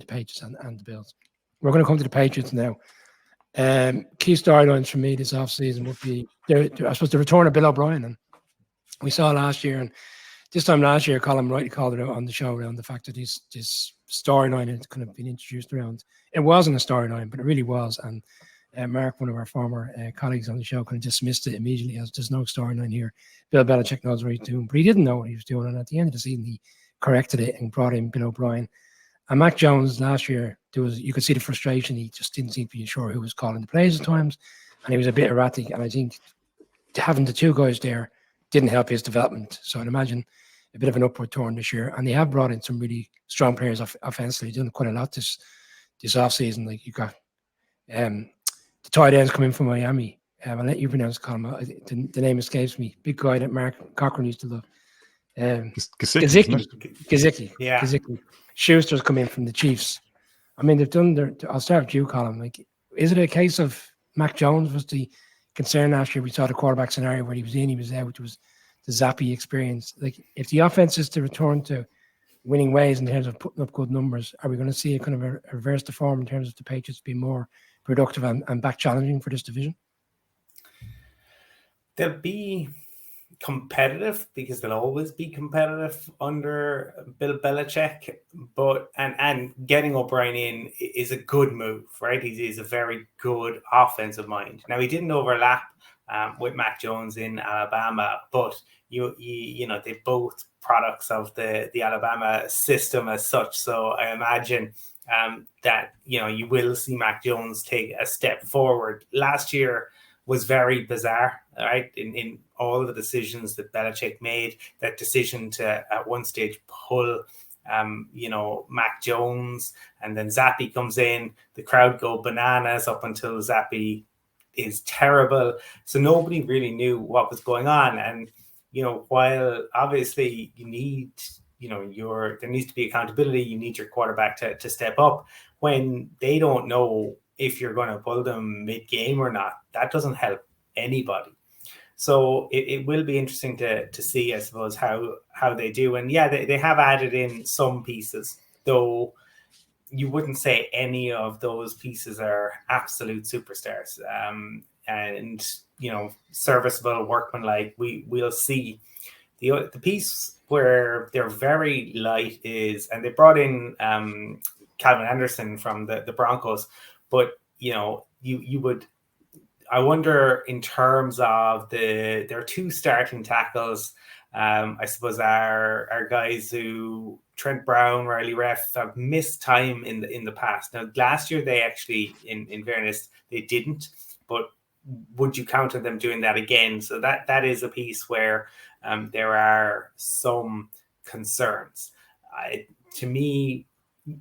the Patriots and the Bills. We're going to come to the Patriots now. Key storylines for me this offseason would be, I suppose, the return of Bill O'Brien. And we saw last year, and this time last year, Colin rightly called it out on the show around the fact that this storyline had kind of been introduced around. It wasn't a storyline, but it really was. And Mark, one of our former colleagues on the show, kind of dismissed it immediately as there's no storyline here. Bill Belichick knows what he's doing, but he didn't know what he was doing. And at the end of the season, he corrected it and brought in Bill O'Brien. And Mac Jones last year, you could see the frustration. He just didn't seem to be sure who was calling the plays at times, and he was a bit erratic. And I think having the two guys there didn't help his development. So I'd imagine a bit of an upward turn this year. And they have brought in some really strong players offensively, done quite a lot this offseason. Like you got the tight ends coming from Miami. I'll let you pronounce Colin. The name escapes me. Big guy that Mark Cochran used to love. Gesicki. Yeah. Gesicki. Schuster's come in from the Chiefs. I mean, they've done I'll start with you, Colin. Like, is it a case of Mac Jones was the concern last year? We saw the quarterback scenario where he was in, he was out, which was the Zappy experience. Like, if the offense is to return to winning ways in terms of putting up good numbers, are we going to see a kind of a reverse to form in terms of the Patriots being more productive and back challenging for this division? They'll be competitive because they'll always be competitive under Bill Belichick, but and getting O'Brien in is a good move, right? He's a very good offensive mind. Now, he didn't overlap with Mac Jones in Alabama, but you know, they both products of the Alabama system as such. So I imagine that, you know, you will see Mac Jones take a step forward. Last year was very bizarre, right? In all the decisions that Belichick made, that decision to at one stage pull, Mac Jones, and then Zappy comes in, the crowd go bananas up until Zappy is terrible. So nobody really knew what was going on. And, you know, while obviously you need, there needs to be accountability, you need your quarterback to step up. When they don't know if you're going to pull them mid-game or not, that doesn't help anybody. So it will be interesting to see, I suppose, how they do. And yeah, they have added in some pieces, though you wouldn't say any of those pieces are absolute superstars. And, serviceable, workmanlike, we'll see. The piece where they're very light is, and they brought in Calvin Anderson from the Broncos, but, you would, I wonder in terms of their two starting tackles, I suppose are guys who Trent Brown, Riley Reff have missed time in the past. Now, last year they actually, in fairness, they didn't, but would you count on them doing that again? So that is a piece where there are some concerns. To me,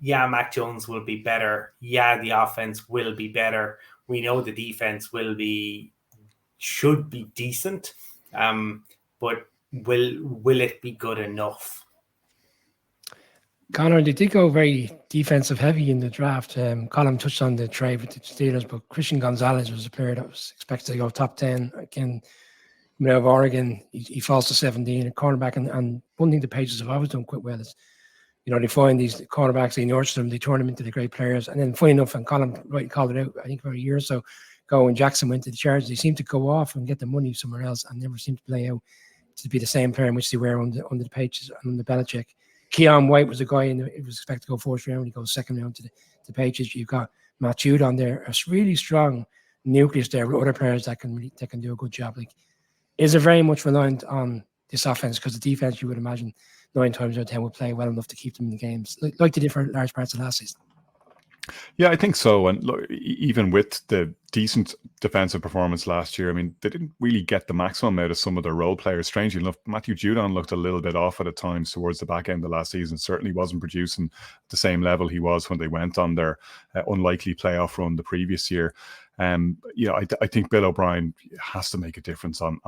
yeah, Mac Jones will be better. Yeah, the offense will be better. We know the defense should be decent, but will it be good enough? Conor, they did go very defensive heavy in the draft. Colin touched on the trade with the Steelers, but Christian Gonzalez was a player that was expected to go top 10. Again, out of Oregon, he falls to 17, a cornerback. And one thing the Patriots have always done quite well is, they find these cornerbacks, they nurture them, they turn them into the great players. And then funny enough, and Colin right called it out, I think about a year or so ago when Jackson went to the Chargers, they seemed to go off and get the money somewhere else and never seemed to play out to be the same player in which they were under the Patriots and under Belichick. Keon White was a guy, and it was expected to go first round. He goes second round to the Patriots. You've got Matt Judon there, a really strong nucleus there with other players that can do a good job. Like, is it very much reliant on this offense? Because the defense, you would imagine, 9 times out of 10 will play well enough to keep them in the games, like they did for large parts of last season. Yeah, I think so. And look, even with the decent defensive performance last year, I mean, they didn't really get the maximum out of some of their role players. Strangely enough, Matthew Judon looked a little bit off at times towards the back end of last season. Certainly wasn't producing the same level he was when they went on their unlikely playoff run the previous year. I think Bill O'Brien has to make a difference on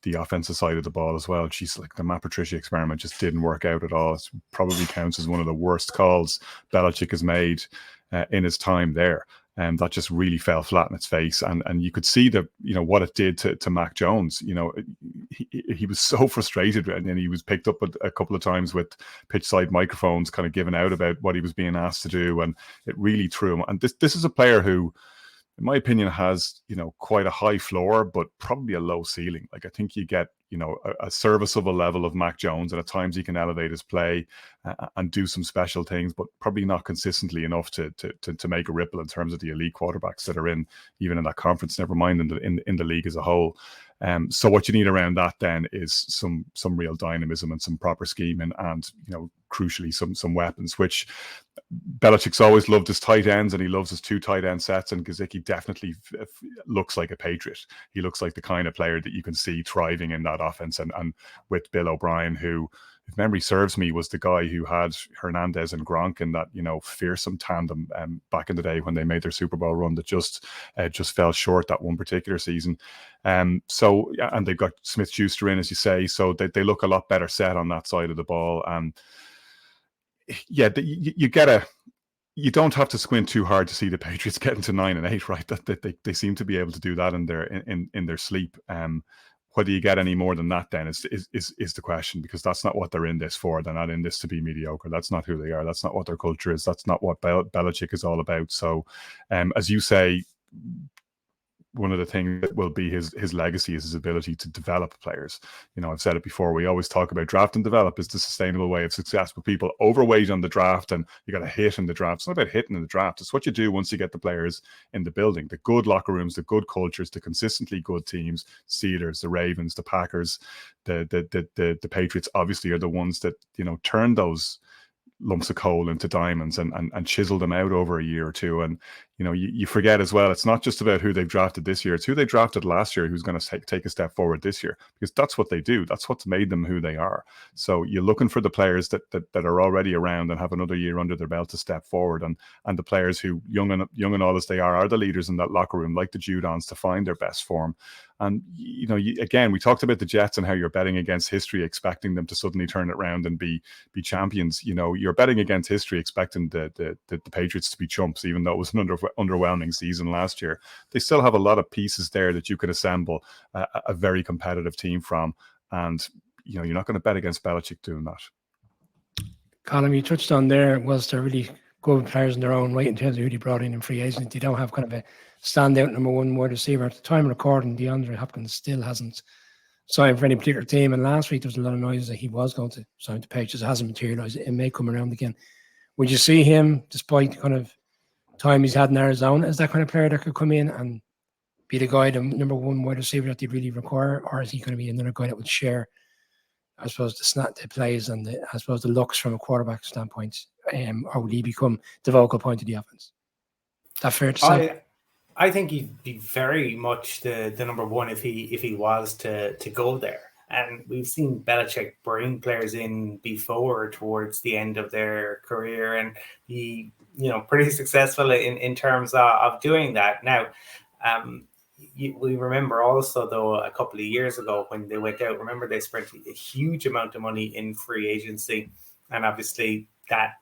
the offensive side of the ball as well. She's like, the Matt Patricia experiment just didn't work out at all. It probably counts as one of the worst calls Belichick has made in his time there. that just really fell flat in its face. And you could see the, what it did to Mac Jones. He was so frustrated, and then he was picked up a couple of times with pitch side microphones, kind of giving out about what he was being asked to do, and it really threw him. And this is a player who, in my opinion, has, quite a high floor, but probably a low ceiling. Like, I think you get, a serviceable level of Mac Jones, and at times he can elevate his play and do some special things, but probably not consistently enough to make a ripple in terms of the elite quarterbacks that are even in that conference, never mind in the league as a whole. So what you need around that then is some real dynamism and some proper scheming, and crucially some weapons, which Belichick's always loved his tight ends, and he loves his 2 tight end sets, and Gesicki definitely looks like a Patriot. He looks like the kind of player that you can see thriving in that offense, and with Bill O'Brien, who, if memory serves me, was the guy who had Hernandez and Gronk in that fearsome tandem back in the day when they made their Super Bowl run that just fell short that one particular season. So and they've got Smith-Schuster in, as you say, so they look a lot better set on that side of the ball. And yeah, you don't have to squint too hard to see the Patriots getting to 9-8, right? That they seem to be able to do that in their sleep. Whether you get any more than that then is the question, because that's not what they're in this for. They're not in this to be mediocre. That's not who they are. That's not what their culture is. That's not what Belichick is all about. So, as you say, one of the things that will be his legacy is his ability to develop players. I've said it before, we always talk about draft and develop is the sustainable way of success, but people overweight on the draft, and you got to hit in the draft. It's not about hitting in the draft. It's what you do once you get the players in the building, the good locker rooms, the good cultures, the consistently good teams. Steelers, the Ravens, the Packers, the Patriots obviously are the ones that, turn those lumps of coal into diamonds and chisel them out over a year or two. And you forget as well, it's not just about who they've drafted this year, it's who they drafted last year who's going to take a step forward this year, because that's what they do. That's what's made them who they are. So you're looking for the players that are already around and have another year under their belt to step forward, and the players who, young and all as they are the leaders in that locker room, like the Judons, to find their best form. And again, we talked about the Jets and how you're betting against history, expecting them to suddenly turn it around and be champions. You're betting against history, expecting the Patriots to be chumps, even though it was an underwhelming season last year. They still have a lot of pieces there that you can assemble a very competitive team from, and you're not going to bet against Belichick doing that. Colin, you touched on there, was there really good players in their own right in terms of who they brought in free agents. They don't have kind of a standout number one wide receiver. At the time of recording, DeAndre Hopkins still hasn't signed for any particular team, and last week there was a lot of noise that he was going to sign to Patriots. It hasn't materialised. It may come around again. Would you see him, despite the kind of time he's had in Arizona, as that kind of player that could come in and be the guy, the number one wide receiver that they really require, or is he going to be another guy that would share, I suppose, the plays and the looks from a quarterback standpoint, or will he become the vocal point of the offense? Is that fair to say? I think he'd be very much the number one if he was to go there. And we've seen Belichick bring players in before towards the end of their career, and he, pretty successful in terms of doing that. Now, we remember also, though, a couple of years ago when they went out, remember they spent a huge amount of money in free agency, and obviously that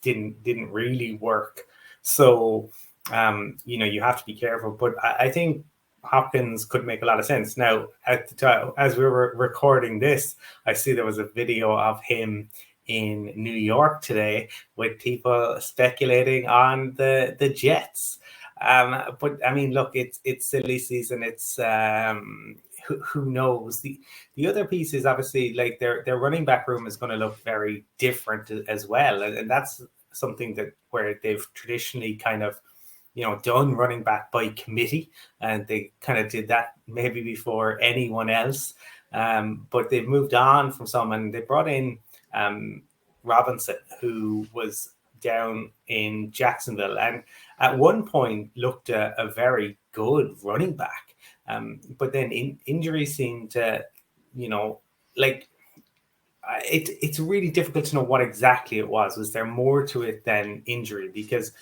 didn't really work. So you have to be careful. But I think Hopkins could make a lot of sense. Now, at the time, as we were recording this, I see there was a video of him in New York today with people speculating on the Jets. But I mean, look, it's silly season. It's who knows. The other piece is obviously like their running back room is going to look very different as well, and that's something where they've traditionally kind of done running back by committee, and they kind of did that maybe before anyone else. But they've moved on from some, and they brought in Robinson, who was down in Jacksonville, and at one point looked a very good running back. But then injuries seemed to, it's really difficult to know what exactly it was. Was there more to it than injury? Because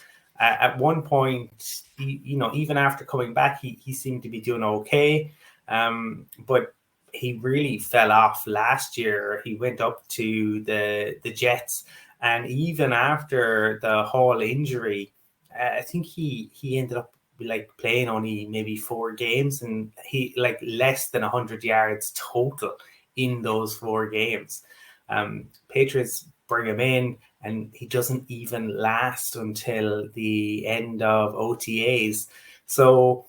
at one point, even after coming back, he seemed to be doing okay. But he really fell off last year. He went up to the Jets, and even after the Hall injury, I think he ended up like playing only maybe 4 games, and he like less than 100 yards total in those 4 games. Patriots bring him in, and he doesn't even last until the end of OTAs. So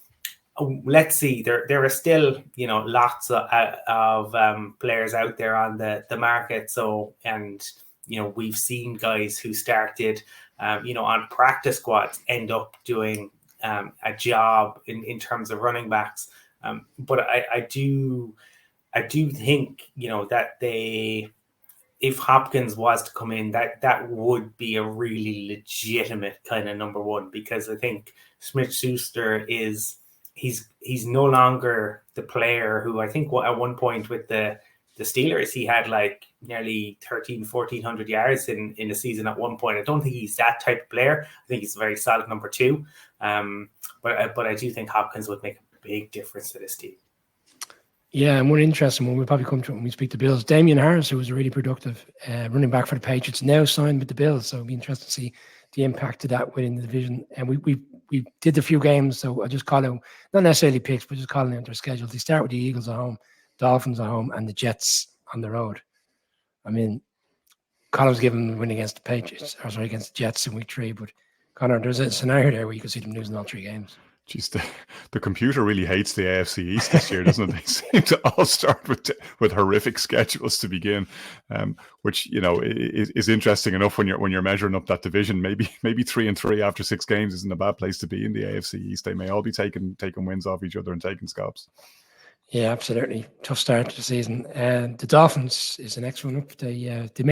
let's see. There are still lots of players out there on the market. So, and we've seen guys who started on practice squads end up doing a job in terms of running backs. But I do think that if Hopkins was to come in, that would be a really legitimate kind of number one, because I think Smith-Schuster he's no longer the player who I think at one point with the Steelers, he had like nearly 1,400 yards in a season at one point. I don't think he's that type of player. I think he's a very solid number 2. But I do think Hopkins would make a big difference to this team. Yeah, and one interesting one, we'll probably come to it when we speak to Bills. Damian Harris, who was a really productive running back for the Patriots, now signed with the Bills. So it'll be interesting to see the impact of that within the division. And we did a few games, so I just call out, not necessarily picks, but just calling out their schedule. They start with the Eagles at home, Dolphins at home, and the Jets on the road. I mean, Colin's given them a win against the Patriots, or sorry, against the Jets in week 3. But Connor, there's a scenario there where you could see them losing all 3 games. Jeez, the computer really hates the AFC East this year, doesn't it? They seem to all start with horrific schedules to begin, which is interesting enough when you're measuring up that division. Maybe 3-3 after 6 games isn't a bad place to be in the AFC East. They may all be taking wins off each other and taking scalps. Yeah, absolutely. Tough start to the season. And the Dolphins is the next one up. They